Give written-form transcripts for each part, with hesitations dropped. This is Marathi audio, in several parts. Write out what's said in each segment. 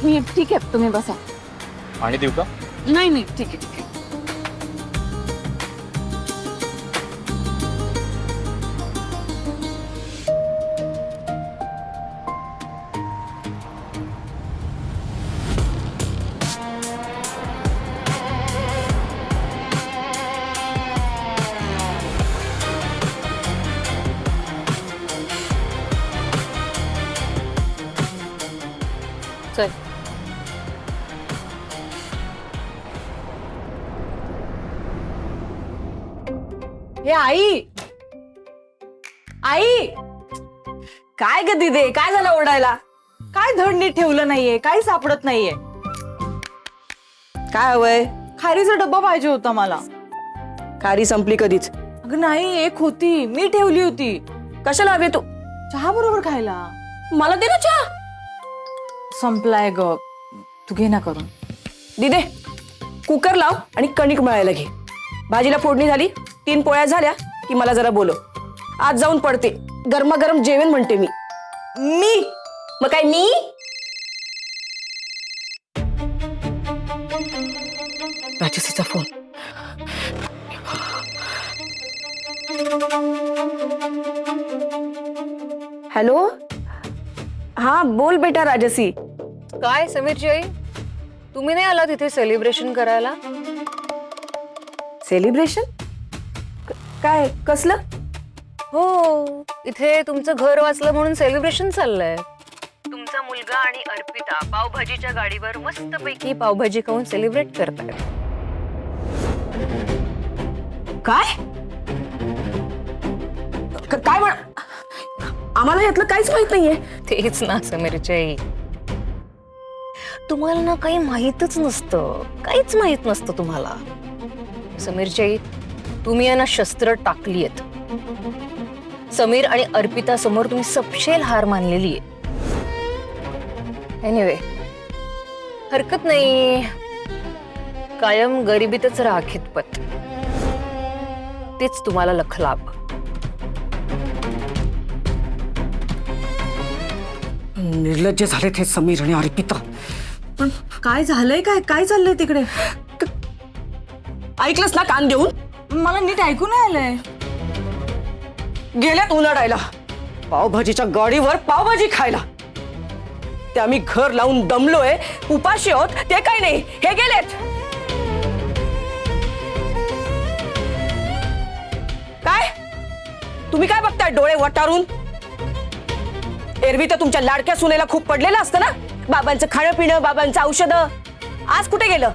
मी ठीक आहे, तुम्ही बसा. आणि देऊ का? नाही नाही, ठीक आहे ठीक आहे. चल. हे आई, आई काय ग दिदे, काय झालं ओरडायला? काय धड नीट ठेवलं नाहीये, काही सापडत नाहीये. काय हवंय? खारीचा डब्बा पाहिजे होता मला. खारी संपली कधीच. अगं नाही, एक होती, मी ठेवली होती. कशाला हवे तू? चहा बरोबर खायला. मला दे ना चहा. संपलाय ग, तू घे ना करून. दिदे, कुकर लाव आणि कणिक मळायला घे. भाजीला फोडणी झाली, 3 पोळ्या झाल्या की मला जरा बोलव. आज जाऊन पडते, गरमागरम जेवण म्हणते मी. मी मग काय मी? राजसीचा फोन. हॅलो, हा बोल बेटा राजसी. काय समीरची आई, तुम्ही नाही आला तिथे सेलिब्रेशन करायला? सेलिब्रेशन? काय कसलं? हो, इथे तुमचं घर वाचलं म्हणून सेलिब्रेशन चाललंय. तुमचा मुलगा आणि अर्पिता पावभाजीच्या गाडीवर मस्तपैकी पावभाजी खाऊन सेलिब्रेट करतायत. काय काय म्हण? आम्हाला यातलं काहीच माहित नाहीये. तेच ना समीरची आई, तुम्हाला ना काही माहीतच नसतं, काहीच माहित नसतं तुम्हाला. समीरची आई, तुम्ही यांना शस्त्र टाकलीयत. समीर आणि अर्पिता समोर तुम्ही सपशेल हार मानलेली आहे. एनिवे, हरकत नाही, कायम गरिबीतच राहा खितपत, तेच तुम्हाला लखलाभ. निर्लज्ज झाले ते समीर आणि अर्पिता. पण काय झालंय, काय काय चाललंय तिकडे? ऐकलंस ना कान देऊन? मला नीट ऐकू नाही आलंय. गेल्यात उन्हाळायला पावभाजीच्या गाडीवर पावभाजी खायला. ते आम्ही घर लावून दमलोय, उपाशी आहोत, ते काय नाही, हे गेलेत. काय तुम्ही काय बघताय डोळे वटारून? एरवी तर तुमच्या लाडक्या सुनेला खूप पडलेलं असतं ना, बाबांचं खाणं पिणं, बाबांचं औषधं. आज कुठे गेलं?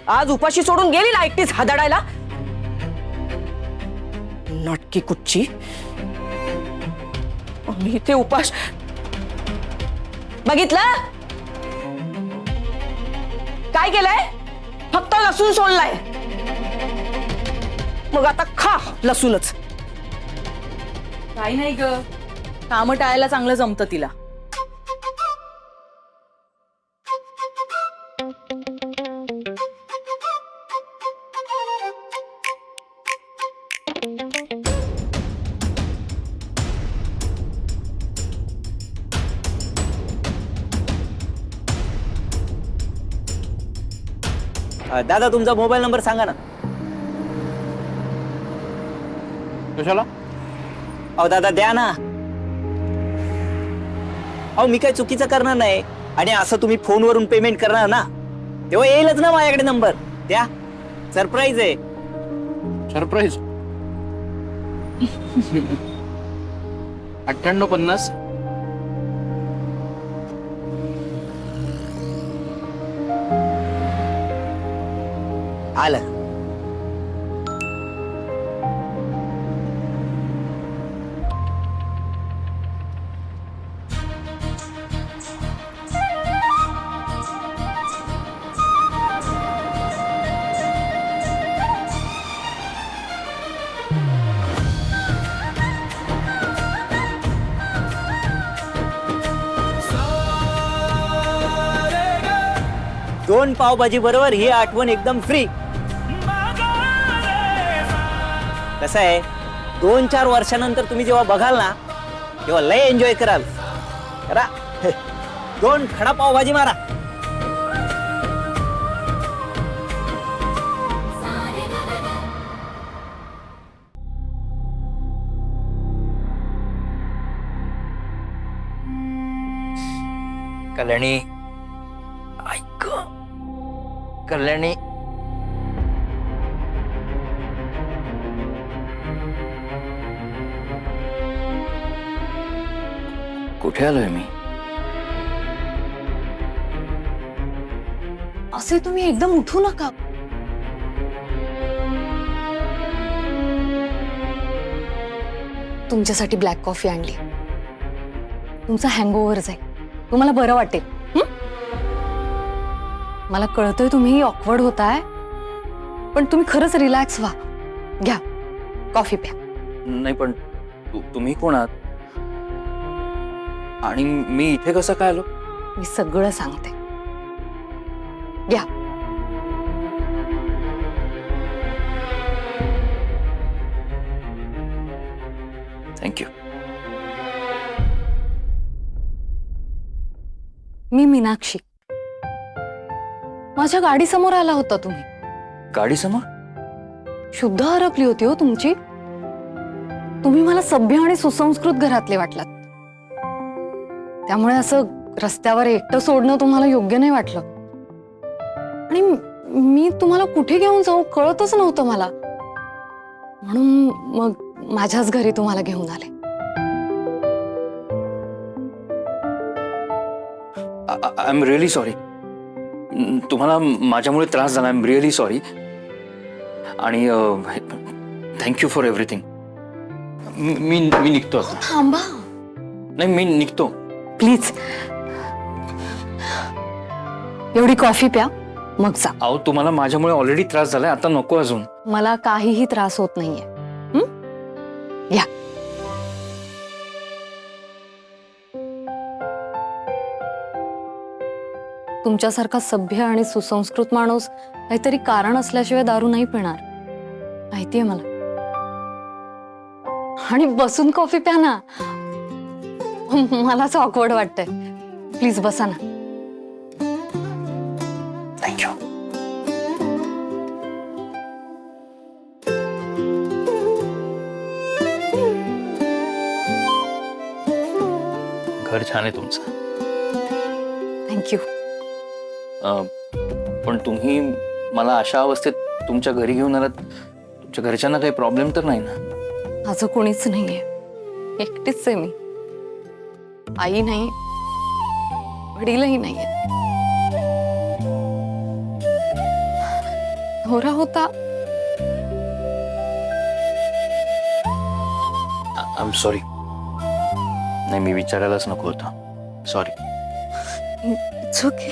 आज उपाशी सोडून गेली ना एकटीच हादडायला. नाटकी कुठची. मी इथे उपास बघितलं काय केलंय? फक्त लसूण सोडलाय. मग आता खा लसूणच. काही नाही ग, कामं टाळायला चांगलं जमतं तिला. दादा तुमचा मोबाईल नंबर सांगा ना. कशाला? अहो दादा द्या ना. अहो मी काय चुकीचं करणार नाही, आणि असं तुम्ही फोनवरून पेमेंट करणार ना, तेव्हा येईलच ना माझ्याकडे नंबर. द्या, सरप्राईज आहे. सरप्राईज? 9850. आलं. दोन पावभाजी बरोबर ही आठवण एकदम फ्री. कसं आहे, 2-4 वर्षानंतर तुम्ही जेव्हा बघाल ना, तेव्हा लय एन्जॉय कराल. करा 2 खडा पावभाजी मारा. कल्याणी ऐक कल्याणी कुठे आलोय मी? असे तुम्ही एकदम उठू नका. तुमच्यासाठी ब्लॅक कॉफी आणली. तुमचा हँगओव्हर जाईल, तुम्हाला बरं वाटेल. मला कळतंय तुम्ही ऑकवर्ड होताय, पण तुम्ही खरंच रिलॅक्स व्हा. घ्या कॉफी प्या. नाही पण तुम्ही कोण आहात आणि मी इथे कसं काय आलो? मी सगळं सांगते. घ्या. थँक्यू. मी मीनाक्षी. माझ्या गाडी समोर आला होता तुम्ही. गाडी समोर? शुद्ध हरपली होती हो तुमची. तुम्ही मला सभ्य आणि सुसंस्कृत घरातले वाटलात, त्यामुळे असं रस्त्यावर एकटं सोडणं तुम्हाला योग्य नाही वाटलं. आणि मी तुम्हाला कुठे घेऊन जाऊ कळतच नव्हतं मला, म्हणून मग माझ्याच घरी तुम्हाला घेऊन आले. I am really sorry. तुम्हाला माझ्यामुळे त्रास झाला. I am really sorry. आणि थँक्यू फॉर एव्हरीथिंग. मी निघतो आता. थांबा नाही, मी निघतो. प्लीज. एवढी कॉफी प्या मग जा. अहो, तुम्हाला माझ्यामुळे ऑलरेडी त्रास झालाय, आता नको अजून. मला काहीही त्रास होत नाहीये. घ्या. तुमच्यासारखा सभ्य आणि सुसंस्कृत माणूस काहीतरी कारण असल्याशिवाय दारू नाही पिणार, माहितीये मला. आणि बसून कॉफी प्या ना. मलाच ऑकवर्ड वाटतंय. प्लीज बसा ना. थँक्यू. घर छान आहे तुमचं. थँक्यू. पण तुम्ही मला अशा अवस्थेत तुमच्या घरी घेऊन आलात. तुमच्या घरच्यांना काही प्रॉब्लेम तर नाही ना? माझं कोणीच नाहीये, एकटीच आहे मी. आई नाही, वडीलही नाहीये. नवरा होता. I am sorry. नाही, मी विचारायलाच नको होतं. सॉरी. It's okay.